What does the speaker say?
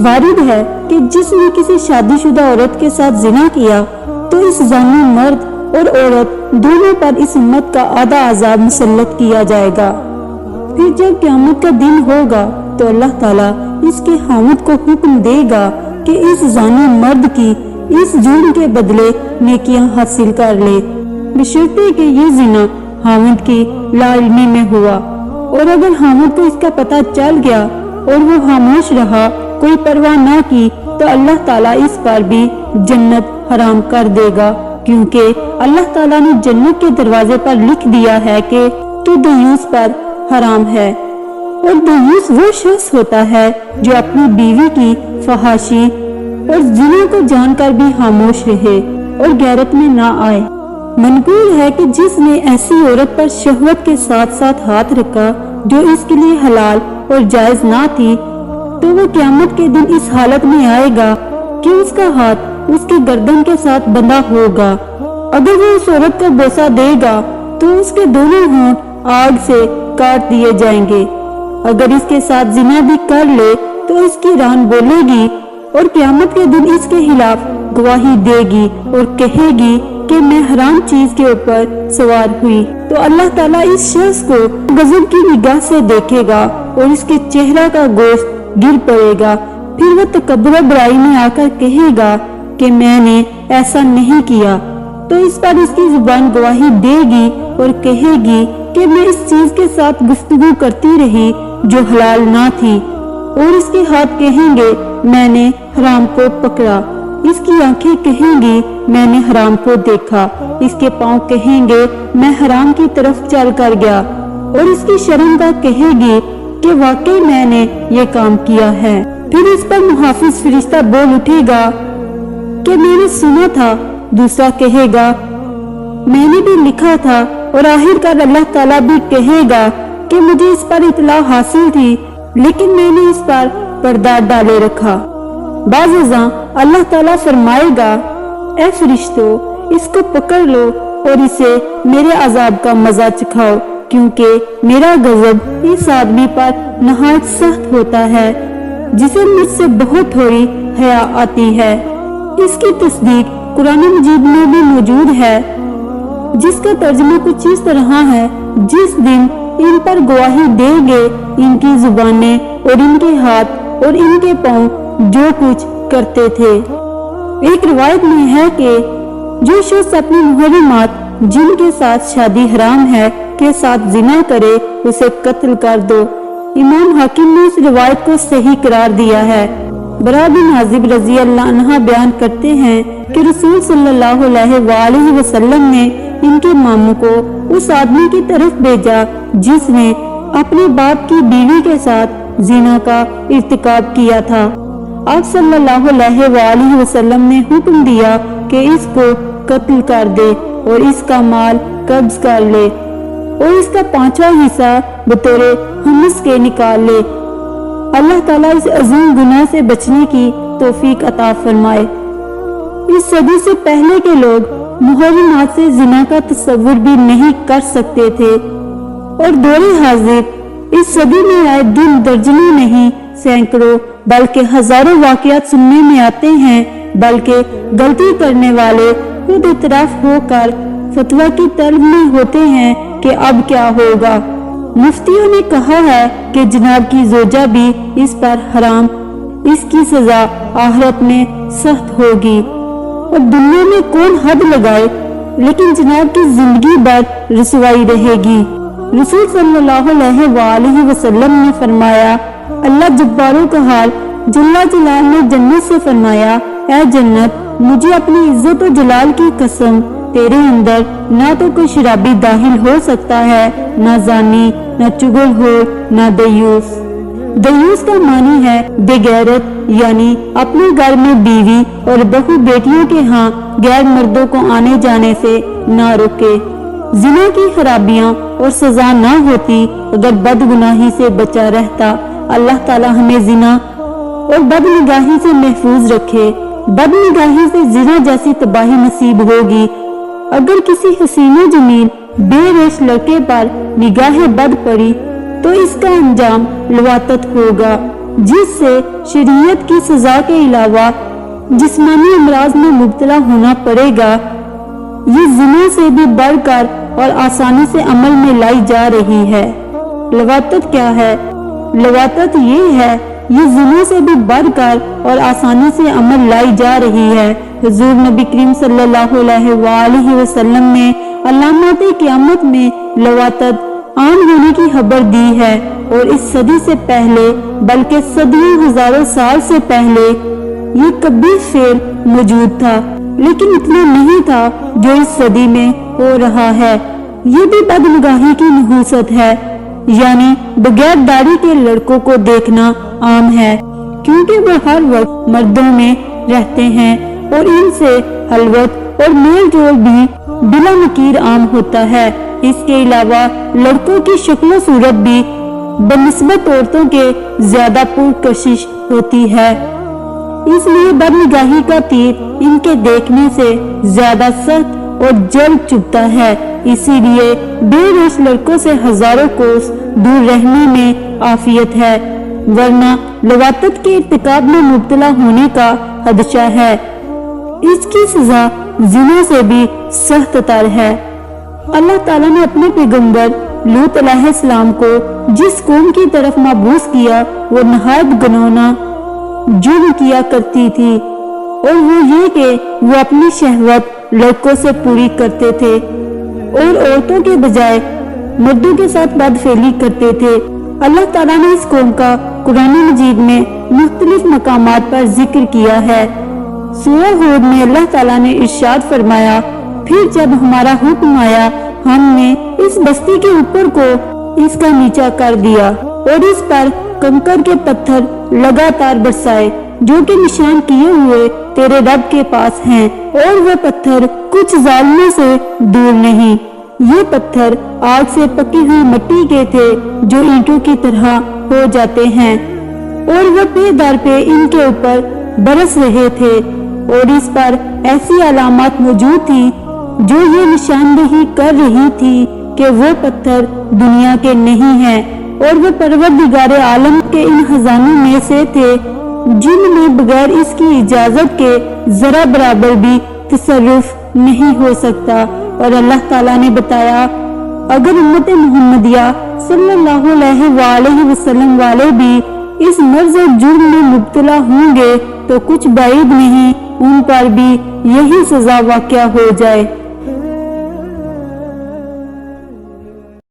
वारिद है कि जिसने किसी शादीशुदा औरत के साथ जिना किया तो इस जानी मर्द और औरत दोनों पर इस उम्मत का आधा अजाब मुसल्लत किया जाएगा। फिर जब क़यामत का दिन होगा तो अल्लाह ताला इसके हामिद को हुक्म देगा कि इस जानी मर्द की इस जुर्म के बदले नेकियां हासिल कर ले, बशर्ते कि ये जिना हामिद की लाइल्मी में हुआ। और अगर हामिद को इसका पता चल गया और वो खामोश रहा, कोई परवाह ना की, तो अल्लाह ताला इस पर भी जन्नत हराम कर देगा, क्योंकि अल्लाह ताला ने जन्नत के दरवाजे पर लिख दिया है कि तो दयूस पर हराम है। और दयूस वो शख्स होता है जो अपनी बीवी की फहाशी और जिना को जानकर भी खामोश रहे और गैरत में ना आए। मनकूल है कि जिसने ऐसी औरत पर शहवत के साथ साथ हाथ रखा जो इसके लिए हलाल और जायज ना थी, तो वो क़यामत के दिन इस हालत में आएगा कि उसका हाथ उसके गर्दन के साथ बंधा होगा। अगर वो उस औरत को बोसा देगा तो उसके दोनों होंठ आग से काट दिए जाएंगे। अगर इसके साथ जिना भी कर ले तो इसकी रान बोलेगी और क़यामत के दिन इसके खिलाफ गवाही देगी और कहेगी कि मैं हराम चीज के ऊपर सवार हुई। तो अल्लाह ताला इस शख्स को गजब की निगाह से देखेगा और इसके चेहरा का गोश्त गिर पड़ेगा। फिर वो तकब्बुर बुराई में आकर कहेगा कि मैंने ऐसा नहीं किया। तो इस पर इसकी जुबान गवाही देगी और कहेगी कि मैं इस चीज के साथ गुफ्तगू करती रही जो हलाल ना थी। और इसके हाथ कहेंगे मैंने हराम को पकड़ा, इसकी आंखें कहेंगी मैंने हराम को देखा, इसके पांव कहेंगे मैं हराम की तरफ चल कर गया, और इसकी शर्मगाह कहेगी कि वाकई मैंने ये काम किया है। फिर इस पर मुहाफिज फरिश्ता बोल उठेगा कि मैंने सुना था, दूसरा कहेगा मैंने भी लिखा था, और आखिरकार अल्लाह ताला भी कहेगा कि मुझे इस पर इतला हासिल थी लेकिन मैंने इस पर पर्दा डाले रखा। बाज़ अल्लाह ताला फरमाएगा ए फरिश्तों, इसको पकड़ लो और इसे मेरे अजाब का मजा चखाओ, क्योंकि मेरा गजब इस आदमी पर नहायत सख्त होता है जिसे मुझसे बहुत थोड़ी हया आती है। इसकी तस्दीक कुरान मजीद में भी मौजूद है, जिसका तर्जुमा कुछ इस तरह है, जिस दिन इन पर गवाही देंगे इनकी जुबानें और इनके हाथ और इनके पांव जो कुछ करते थे। एक रिवायत में है कि जो शख्स अपनी मुहर्रमात जिनके साथ शादी हराम है के साथ जिना करे उसे कत्ल कर दो। इमाम हाकिम ने इस रिवायत को सही करार दिया है। बरा बिन आजिब रजी अल्लाह अन्हा बयान करते हैं कि रसूल सल्लल्लाहु अलैहि वसल्लम ने इनके मामू को उस आदमी की तरफ भेजा जिसने अपने बाप की बीवी के साथ जिना का इर्तिकाब किया था। आप सल्लल्लाहु अलैहि वसल्लम ने हुक्म दिया कि इसको कत्ल कर दे और इसका माल कब्ज कर ले और इसका 5वां हिस्सा बतौर हुम्स के निकाल ले। अल्लाह ताला इस अजीम गुनाह से बचने की तौफीक अता फरमाए। इस सदी से पहले के लोग मुहर्रमात से जिना का तस्वुर भी नहीं कर सकते थे, और दौरे हाजिर इस सदी में आए दिन दर्जनों नहीं सैकड़ों बल्कि हजारों वाकयात सुनने में आते हैं, बल्कि गलती करने वाले खुद इतराफ होकर फतवा की तलब में होते हैं कि अब क्या होगा। मुफ्तियों ने कहा है कि जनाब की जोजा भी इस पर हराम, इसकी सजा आखिरत में सख्त होगी और दुनिया में कौन हद लगाए, लेकिन जनाब की जिंदगी भर रसवाई रहेगी। रसूल सल्लल्लाहु अलैहि वसल्लम ने फरमाया, अल्लाह जब्बारों का हाल जल्ला जलाल ने जन्नत से फरमाया, ऐ जन्नत मुझे अपनी इज्जत और जलाल की कसम, तेरे अंदर ना तो कोई शराबी दाखिल हो सकता है, ना जानी, ना चुगलखोर, ना दयूस। दयूस का मानी है बेगैरत, यानी अपने घर में बीवी और बहू बेटियों के यहाँ गैर मर्दों को आने जाने से ना रोके। زنا کی خرابیاں اور سزا نہ ہوتی اگر بدگناہی سے بچا رہتا۔ اللہ تعالی ہمیں زنا اور بدنگاہی سے محفوظ رکھے۔ بدنگاہی سے زنا جیسی تباہی نصیب ہوگی۔ اگر کسی حسین و جمیل بے ریش لڑکے پر نگاہ بد پڑی تو اس کا انجام لواطت ہوگا، جس سے شریعت کی سزا کے علاوہ جسمانی امراض میں مبتلا ہونا پڑے گا۔ یہ زنا سے بھی بڑھ کر اور آسانی سے عمل میں لائی جا رہی ہے۔ لواطت کیا ہے؟ لواطت یہ ہے، یہ زنا سے بھی بڑھ کر اور آسانی سے عمل لائی جا رہی ہے۔ حضور نبی کریم صلی اللہ علیہ وآلہ وسلم نے علامات قیامت میں لواطت عام ہونے کی خبر دی ہے، اور اس صدی سے پہلے بلکہ صدیوں ہزاروں سال سے پہلے یہ کبھی فعل موجود تھا، لیکن اتنا نہیں تھا جو اس صدی میں ہو رہا ہے۔ یہ بھی بدنگاہی کی نحوست ہے، یعنی بغیر داڑھی کے لڑکوں کو دیکھنا عام ہے، کیونکہ وہ ہر وقت مردوں میں رہتے ہیں اور ان سے خلوت اور میل جول بھی بلا نکیر عام ہوتا ہے۔ اس کے علاوہ لڑکوں کی شکل و صورت بھی بنسبت عورتوں کے زیادہ پرکشش ہوتی ہے، اس لیے بدنگاہی کا تیر ان کے دیکھنے سے زیادہ سخت اور جلد چبھتا ہے۔ اسی لیے بے ریش لڑکوں سے ہزاروں کوس دور رہنے میں عافیت ہے، ورنہ لواطت کے ارتکاب میں مبتلا ہونے کا خدشہ ہے۔ اس کی سزا زنا سے بھی سخت تر ہے۔ اللہ تعالیٰ نے اپنے پیغمبر لوط علیہ السلام کو جس قوم کی طرف مبعوث کیا وہ نہایت گنونا جرم کیا کرتی تھی، اور وہ یہ کہ وہ اپنی شہوت لڑکوں سے پوری کرتے تھے اور عورتوں کے بجائے مردوں کے ساتھ بدفعلی کرتے تھے۔ اللہ تعالیٰ نے اس قوم کا قرآن مجید میں مختلف مقامات پر ذکر کیا ہے۔ سورہ ہود میں اللہ تعالیٰ نے ارشاد فرمایا، پھر جب ہمارا حکم آیا ہم نے اس بستی کے اوپر کو اس کا نیچا کر دیا اور اس پر کنکر کے پتھر لگاتار برسائے جو کہ نشان کیے ہوئے تیرے رب کے پاس ہیں، اور وہ پتھر کچھ ظالموں سے دور نہیں۔ یہ پتھر آگ سے پکی ہوئی مٹی کے تھے جو اینٹوں کی طرح ہو جاتے ہیں، اور وہ پے در پہ ان کے اوپر برس رہے تھے، اور اس پر ایسی علامات موجود تھی جو یہ نشاندہی کر رہی تھی کہ وہ پتھر دنیا کے نہیں ہیں، اور وہ پروردگار عالم کے ان خزانوں میں سے تھے جن میں بغیر اس کی اجازت کے ذرا برابر بھی تصرف نہیں ہو سکتا۔ اور اللہ تعالیٰ نے بتایا، اگر امت محمدیہ صلی اللہ علیہ وآلہ وسلم والے بھی اس مرض اور جرم میں مبتلا ہوں گے تو کچھ بعید نہیں ان پر بھی یہی سزا واقع ہو جائے۔